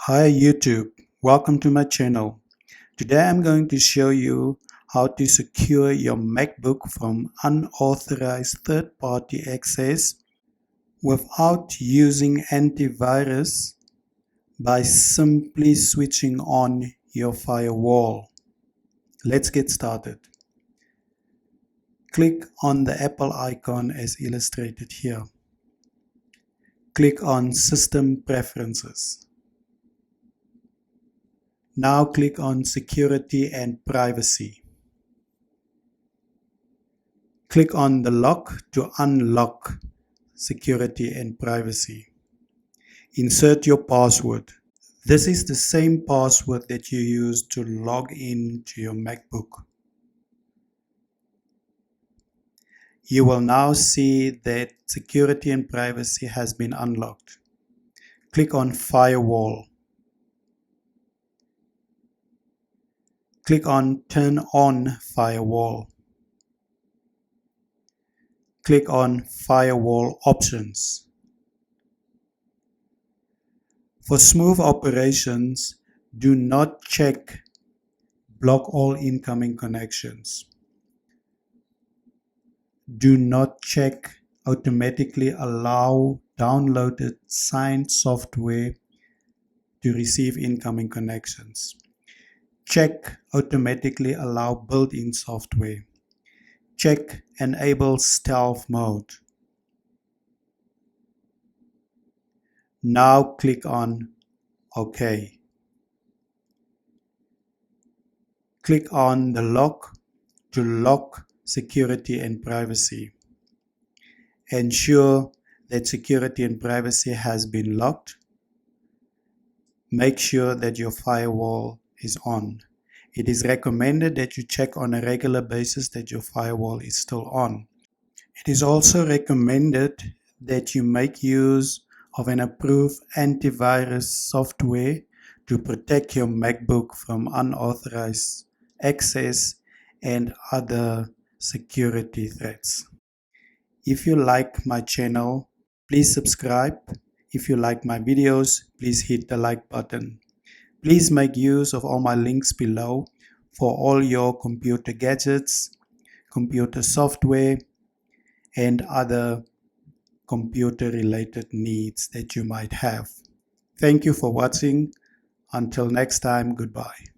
Hi YouTube, welcome to my channel. Today I'm going to show you how to secure your MacBook from unauthorized third-party access without using antivirus by simply switching on your firewall. Let's get started. Click on the Apple icon as illustrated here. Click on System Preferences. Now click on Security and Privacy. Click on the lock to unlock Security and Privacy. Insert your password. This is the same password that you use to log in to your MacBook. You will now see that Security and Privacy has been unlocked. Click on Firewall. Click on Turn on Firewall. Click on Firewall Options. For smooth operations, do not check Block all incoming connections. Do not check Automatically allow downloaded signed software to receive incoming connections. Check Automatically allow built-in software. Check Enable Stealth Mode. Now click on OK. Click on the lock to lock Security and Privacy. Ensure that Security and Privacy has been locked. Make sure that your firewall is on. It is recommended that you check on a regular basis that your firewall is still on. It is also recommended that you make use of an approved antivirus software to protect your MacBook from unauthorized access and other security threats. If you like my channel, please subscribe. If you like my videos, please hit the like button. Please make use of all my links below for all your computer gadgets, computer software, and other computer related needs that you might have. Thank you for watching. Until next time, goodbye.